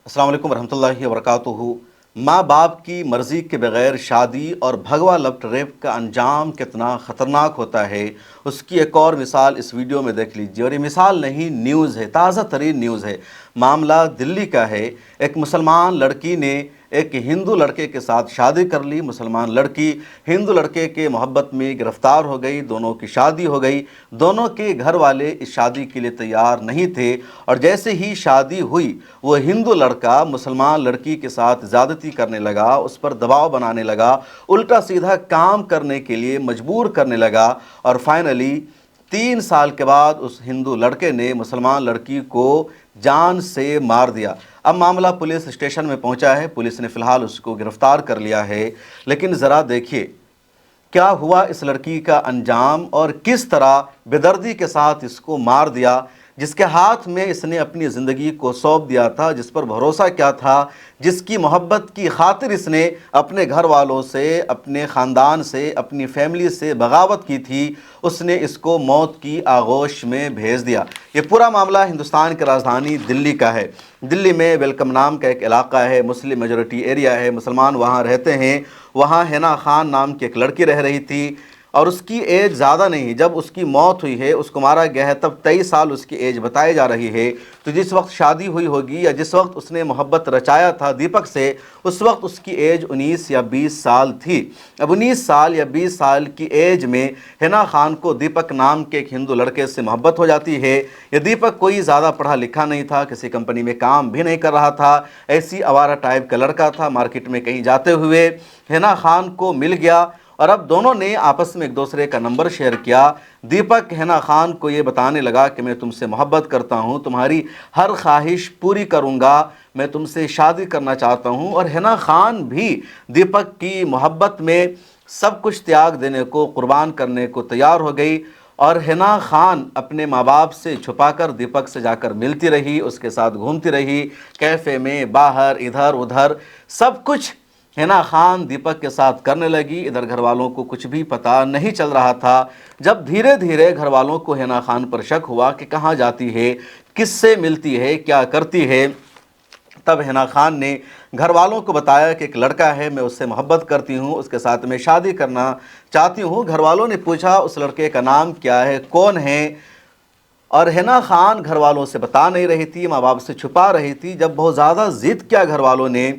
अस्सलाम वालेकुम रहमतुल्लाहि व बरकातुहू। माँ बाप की मर्ज़ी के बग़ैर शादी और भगवा लपट रेप का अंजाम कितना ख़तरनाक होता है, उसकी एक और मिसाल इस वीडियो में देख लीजिए। और ये मिसाल नहीं, न्यूज़ है, ताज़ा तरीन न्यूज़ है। मामला दिल्ली का है। एक मुसलमान लड़की ने एक हिंदू लड़के के साथ शादी कर ली। मुसलमान लड़की हिंदू लड़के के मोहब्बत में गिरफ़्तार हो गई, दोनों की शादी हो गई। दोनों के घर वाले इस शादी के लिए तैयार नहीं थे, और जैसे ही शादी हुई वो हिंदू लड़का मुसलमान लड़की के साथ ज़्यादती करने लगा, उस पर दबाव बनाने लगा, उल्टा सीधा काम करने के लिए मजबूर करने लगा। और फाइनली 3 साल के बाद उस हिंदू लड़के ने मुसलमान लड़की को जान से मार दिया। अब मामला पुलिस स्टेशन में पहुंचा है। पुलिस ने फ़िलहाल उसको गिरफ़्तार कर लिया है। लेकिन ज़रा देखिए क्या हुआ इस लड़की का अंजाम, और किस तरह बेदर्दी के साथ इसको मार दिया। जिसके हाथ में इसने अपनी ज़िंदगी को सौंप दिया था, जिस पर भरोसा क्या था, जिसकी मोहब्बत की खातिर इसने अपने घर वालों से, अपने ख़ानदान से, अपनी फैमिली से बगावत की थी, उसने इसको मौत की आगोश में भेज दिया। ये पूरा मामला हिंदुस्तान की राजधानी दिल्ली का है। दिल्ली में वेलकम नाम का एक इलाका है, मुस्लिम मेजॉरिटी एरिया है, मुसलमान वहाँ रहते हैं। वहाँ हिना खान नाम की एक लड़की रह रही थी, और उसकी एज ज़्यादा नहीं। जब उसकी मौत हुई है, उसको मारा गया है, तब 23 साल उसकी एज बताई जा रही है। तो जिस वक्त शादी हुई होगी या जिस वक्त उसने मोहब्बत रचाया था दीपक से, उस वक्त उसकी एज 19 या 20 साल थी। अब 19 साल या 20 साल की एज में हिना खान को दीपक नाम के एक हिंदू लड़के से मोहब्बत हो जाती है। ये दीपक कोई ज़्यादा पढ़ा लिखा नहीं था, किसी कंपनी में काम भी नहीं कर रहा था, ऐसी आवारा टाइप का लड़का था। मार्केट में कहीं जाते हुए हिना खान को मिल गया, और अब दोनों ने आपस में एक दूसरे का नंबर शेयर किया। दीपक हिना खान को ये बताने लगा कि मैं तुमसे मोहब्बत करता हूँ, तुम्हारी हर ख्वाहिश पूरी करूँगा, मैं तुमसे शादी करना चाहता हूँ। और हिना खान भी दीपक की मोहब्बत में सब कुछ त्याग देने को, कुर्बान करने को तैयार हो गई। और हिना खान अपने माँ बाप से छुपाकर दीपक से जाकर मिलती रही, उसके साथ घूमती रही, कैफ़े में, बाहर, इधर उधर, सब कुछ हिना खान दीपक के साथ करने लगी। इधर घर वालों को कुछ भी पता नहीं चल रहा था। जब धीरे धीरे घर वालों को हिना खान पर शक हुआ कि कहाँ जाती है, किससे मिलती है, क्या करती है, तब हिना खान ने घर वालों को बताया कि एक लड़का है, मैं उससे मोहब्बत करती हूँ, उसके साथ मैं शादी करना चाहती हूँ। घर वालों ने पूछा उस लड़के का नाम क्या है, कौन है, और हिना खान घर वालों से बता नहीं रही थी, माँ बाप से छुपा रही थी। जब बहुत ज़्यादा ज़िद किया घर वालों ने,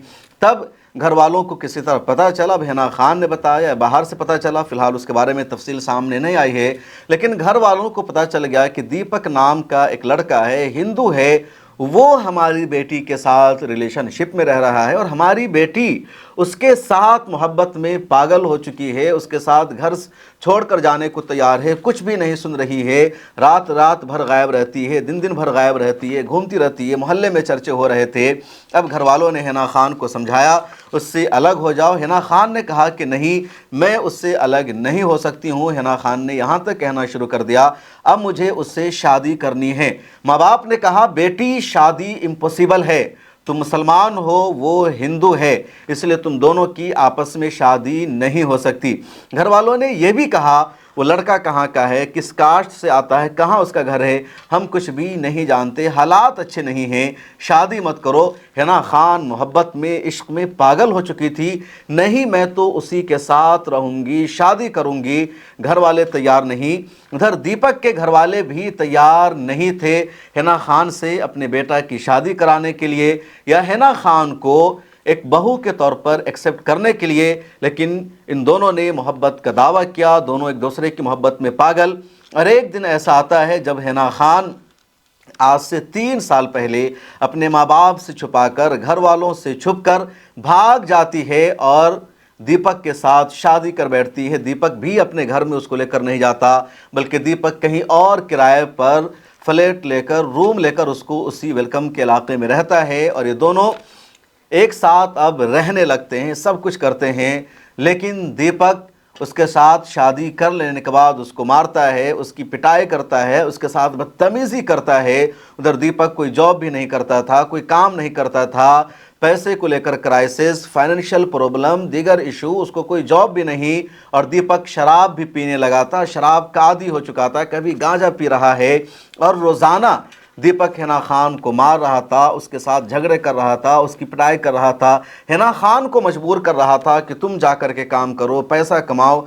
तब घर वालों को किसी तरह पता चला। अब हिना खान ने बताया, बाहर से पता चला, फ़िलहाल उसके बारे में तफसील सामने नहीं आई है। लेकिन घर वालों को पता चल गया कि दीपक नाम का एक लड़का है, हिंदू है, वो हमारी बेटी के साथ रिलेशनशिप में रह रहा है, और हमारी बेटी उसके साथ मोहब्बत में पागल हो चुकी है, उसके साथ घर छोड़कर जाने को तैयार है, कुछ भी नहीं सुन रही है, रात रात भर गायब रहती है, दिन दिन भर गायब रहती है, घूमती रहती है। मोहल्ले में चर्चे हो रहे थे। अब घर वालों ने हिना खान को समझाया उससे अलग हो जाओ। हिना खान ने कहा कि नहीं, मैं उससे अलग नहीं हो सकती हूँ। हिना खान ने यहाँ तक कहना शुरू कर दिया, अब मुझे उससे शादी करनी है। माँ बाप ने कहा बेटी शादी इम्पॉसिबल है, तुम मुसलमान हो, वो हिंदू है, इसलिए तुम दोनों की आपस में शादी नहीं हो सकती। घर वालों ने यह भी कहा वो लड़का कहाँ का है, किस कास्ट से आता है, कहाँ उसका घर है, हम कुछ भी नहीं जानते, हालात अच्छे नहीं हैं, शादी मत करो। हिना खान मोहब्बत में, इश्क में पागल हो चुकी थी। नहीं, मैं तो उसी के साथ रहूँगी, शादी करूँगी। घर वाले तैयार नहीं। उधर दीपक के घर वाले भी तैयार नहीं थे हिना खान से अपने बेटा की शादी कराने के लिए, या हिना खान को एक बहू के तौर पर एक्सेप्ट करने के लिए। लेकिन इन दोनों ने मोहब्बत का दावा किया, दोनों एक दूसरे की मोहब्बत में पागल। और एक दिन ऐसा आता है जब हिना खान आज से 3 साल पहले अपने माँ बाप से छुपाकर, घर वालों से छुपकर भाग जाती है और दीपक के साथ शादी कर बैठती है। दीपक भी अपने घर में उसको लेकर नहीं जाता, बल्कि दीपक कहीं और किराए पर फ्लैट लेकर, रूम लेकर उसको उसी वेलकम के इलाके में रहता है। और ये दोनों एक साथ अब रहने लगते हैं, सब कुछ करते हैं। लेकिन दीपक उसके साथ शादी कर लेने के बाद उसको मारता है, उसकी पिटाई करता है, उसके साथ बदतमीज़ी करता है। उधर दीपक कोई जॉब भी नहीं करता था, कोई काम नहीं करता था, पैसे को लेकर क्राइसिस, फाइनेंशियल प्रॉब्लम, दीगर इशू, उसको कोई जॉब भी नहीं। और दीपक शराब भी पीने लगा था, शराब का आदी हो चुका था, कभी गांजा पी रहा है, और रोज़ाना दीपक हिना खान को मार रहा था, उसके साथ झगड़े कर रहा था, उसकी पिटाई कर रहा था, हिना खान को मजबूर कर रहा था कि तुम जा कर के काम करो, पैसा कमाओ,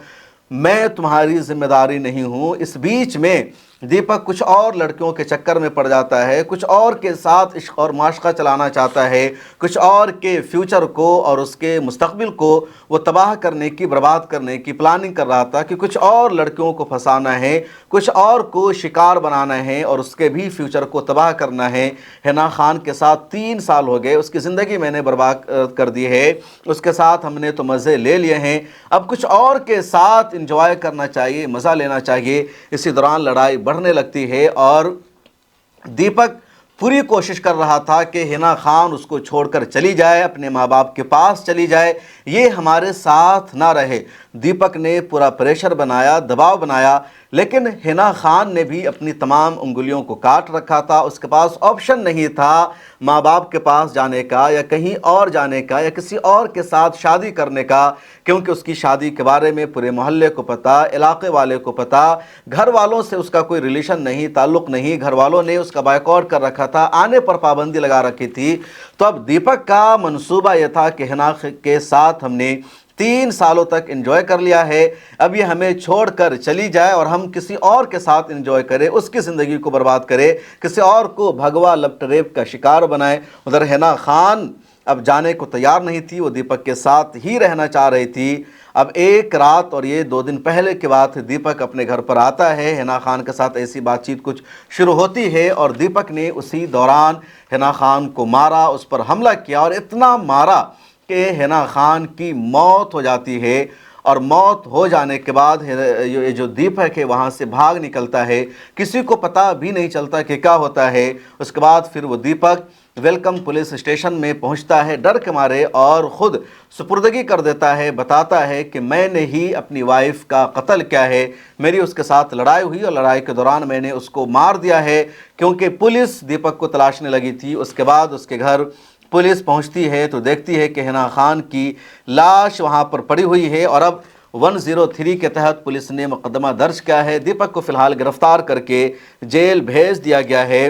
मैं तुम्हारी जिम्मेदारी नहीं हूँ। इस बीच में दीपक कुछ और लड़कियों के चक्कर में पड़ जाता है, कुछ और के साथ इश्क और माशका चलाना चाहता है, कुछ और के फ्यूचर को और उसके मुस्तकबिल को वो तबाह करने की, बर्बाद करने की प्लानिंग कर रहा था कि कुछ और लड़कियों को फंसाना है, कुछ और को शिकार बनाना है और उसके भी फ्यूचर को तबाह करना है। हिना खान के साथ 3 साल हो गए, उसकी ज़िंदगी मैंने बर्बाद कर दी है, उसके साथ हमने तो मज़े ले लिए हैं, अब कुछ और के साथ इंजॉय करना चाहिए, मज़ा लेना चाहिए। इसी दौरान लड़ाई बढ़ने लगती है और दीपक पूरी कोशिश कर रहा था कि हिना खान उसको छोड़कर चली जाए, अपने माँ बाप के पास चली जाए, ये हमारे साथ ना रहे। दीपक ने पूरा प्रेशर बनाया, दबाव बनाया, लेकिन हिना खान ने भी अपनी तमाम उंगलियों को काट रखा था। उसके पास ऑप्शन नहीं था माँ बाप के पास जाने का या कहीं और जाने का या किसी और के साथ शादी करने का, क्योंकि उसकी शादी के बारे में पूरे मोहल्ले को पता, इलाके वाले को पता, घर वालों से उसका कोई रिलेशन नहीं, ताल्लुक़ नहीं, घर वालों ने उसका बायकॉट कर रखा था, आने पर पाबंदी लगा रखी थी। तो अब दीपक का मंसूबा यह था कि हिना के साथ हमने 3 सालों तक एंजॉय कर लिया है, अब ये हमें छोड़कर चली जाए और हम किसी और के साथ एंजॉय करें, उसकी ज़िंदगी को बर्बाद करें, किसी और को भगवा लपट रेप का शिकार बनाए। उधर हिना खान अब जाने को तैयार नहीं थी, वो दीपक के साथ ही रहना चाह रही थी। अब एक रात और ये 2 दिन पहले की बात है, दीपक अपने घर पर आता है, हिना खान के साथ ऐसी बातचीत कुछ शुरू होती है और दीपक ने उसी दौरान हिना खान को मारा, उस पर हमला किया और इतना मारा कि हिना खान की मौत हो जाती है। और मौत हो जाने के बाद ये जो दीपक है वहाँ से भाग निकलता है, किसी को पता भी नहीं चलता कि क्या होता है। उसके बाद फिर वो दीपक वेलकम पुलिस स्टेशन में पहुंचता है डर के मारे और ख़ुद सुपुर्दगी कर देता है, बताता है कि मैंने ही अपनी वाइफ का कत्ल किया है, मेरी उसके साथ लड़ाई हुई और लड़ाई के दौरान मैंने उसको मार दिया है, क्योंकि पुलिस दीपक को तलाशने लगी थी। उसके बाद उसके घर पुलिस पहुंचती है तो देखती है कि हिना खान की लाश वहां पर पड़ी हुई है और अब 103 के तहत पुलिस ने मुकदमा दर्ज किया है। दीपक को फ़िलहाल गिरफ्तार करके जेल भेज दिया गया है।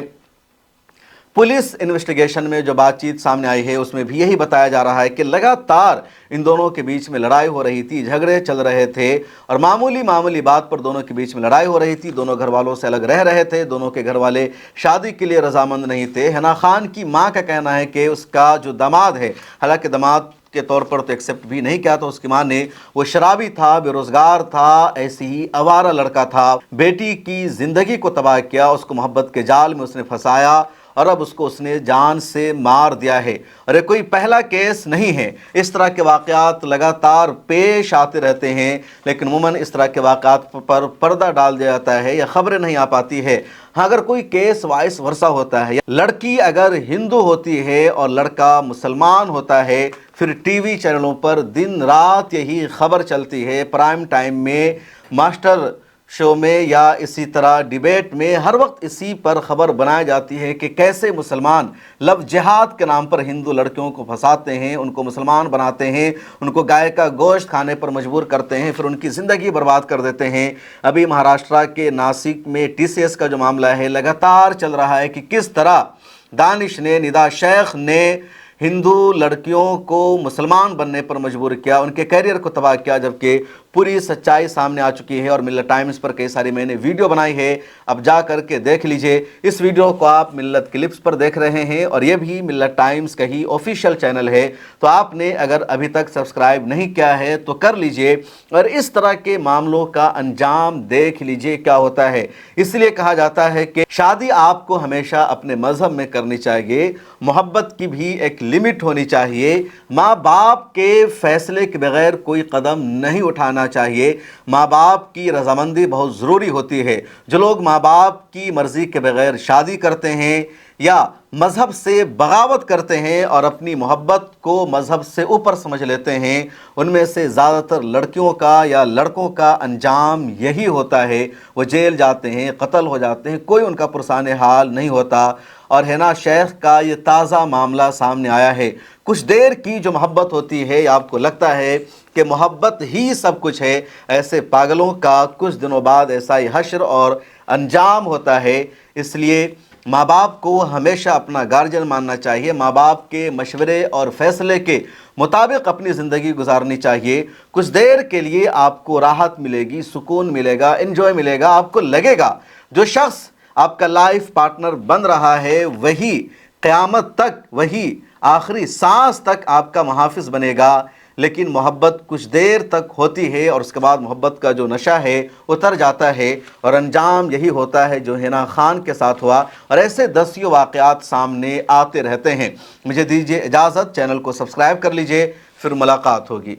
पुलिस इन्वेस्टिगेशन में जो बातचीत सामने आई है उसमें भी यही बताया जा रहा है कि लगातार इन दोनों के बीच में लड़ाई हो रही थी, झगड़े चल रहे थे और मामूली बात पर दोनों के बीच में लड़ाई हो रही थी। दोनों घर वालों से अलग रह रहे थे, दोनों के घर वाले शादी के लिए रजामंद नहीं थे। हिना खान की मां का कहना है कि उसका जो दामाद है, हालांकि दामाद के तौर पर तो एक्सेप्ट भी नहीं किया, तो उसकी मां ने, वो शराबी था, बेरोजगार था, ऐसी ही आवारा लड़का था, बेटी की ज़िंदगी को तबाह किया, उसको मोहब्बत के जाल में उसने फंसाया और अब उसको उसने जान से मार दिया है। और ये कोई पहला केस नहीं है, इस तरह के वाक़यात लगातार पेश आते रहते हैं, लेकिन अमूमन इस तरह के वाक़यात पर पर्दा डाल दिया जाता है या ख़बरें नहीं आ पाती है। हाँ, अगर कोई केस वाइस वर्सा होता है, लड़की अगर हिंदू होती है और लड़का मुसलमान होता है, फिर टीवी चैनलों पर दिन रात यही खबर चलती है, प्राइम टाइम में, मास्टर शो में या इसी तरह डिबेट में हर वक्त इसी पर ख़बर बनाई जाती है कि कैसे मुसलमान लव जिहाद के नाम पर हिंदू लड़कियों को फंसाते हैं, उनको मुसलमान बनाते हैं, उनको गाय का गोश्त खाने पर मजबूर करते हैं, फिर उनकी ज़िंदगी बर्बाद कर देते हैं। अभी महाराष्ट्र के नासिक में TCS का जो मामला है, लगातार चल रहा है कि किस तरह दानिश ने, निदा शेख ने हिंदू लड़कियों को मुसलमान बनने पर मजबूर किया, उनके करियर को तबाह किया, जबकि पूरी सच्चाई सामने आ चुकी है और मिल्लत टाइम्स पर कई सारी मैंने वीडियो बनाई है, अब जा करके देख लीजिए। इस वीडियो को आप मिल्लत क्लिप्स पर देख रहे हैं और ये भी मिल्लत टाइम्स का ही ऑफिशियल चैनल है, तो आपने अगर अभी तक सब्सक्राइब नहीं किया है तो कर लीजिए और इस तरह के मामलों का अंजाम देख लीजिए क्या होता है। इसलिए कहा जाता है कि शादी आपको हमेशा अपने मज़हब में करनी चाहिए, मोहब्बत की भी एक लिमिट होनी चाहिए, माँ बाप के फैसले के बगैर कोई कदम नहीं उठाना चाहिए, माँ बाप की रजामंदी बहुत ज़रूरी होती है। जो लोग माँ बाप की मर्ज़ी के बगैर शादी करते हैं या मज़हब से बगावत करते हैं और अपनी मोहब्बत को मज़हब से ऊपर समझ लेते हैं, उनमें से ज़्यादातर लड़कियों का या लड़कों का अंजाम यही होता है, वो जेल जाते हैं, कत्ल हो जाते हैं, कोई उनका पुरसाने हाल नहीं होता। और हिना शेख का ये ताज़ा मामला सामने आया है। कुछ देर की जो मोहब्बत होती है, आपको लगता है कि मोहब्बत ही सब कुछ है, ऐसे पागलों का कुछ दिनों बाद ऐसा ही हश्र और अंजाम होता है। इसलिए ماں باپ کو ہمیشہ اپنا گارجین ماننا چاہیے، ماں باپ کے مشورے اور فیصلے کے مطابق اپنی زندگی گزارنی چاہیے۔ کچھ دیر کے لیے آپ کو راحت ملے گی، سکون ملے گا، انجوائے ملے گا، آپ کو لگے گا جو شخص آپ کا لائف پارٹنر بن رہا ہے وہی قیامت تک، وہی آخری سانس تک آپ کا محافظ بنے گا۔ لیکن محبت کچھ دیر تک ہوتی ہے اور اس کے بعد محبت کا جو نشہ ہے اتر جاتا ہے، اور انجام یہی ہوتا ہے جو حنا خان کے ساتھ ہوا، اور ایسے دسیوں واقعات سامنے آتے رہتے ہیں۔ مجھے دیجیے اجازت، چینل کو سبسکرائب کر لیجئے، پھر ملاقات ہوگی۔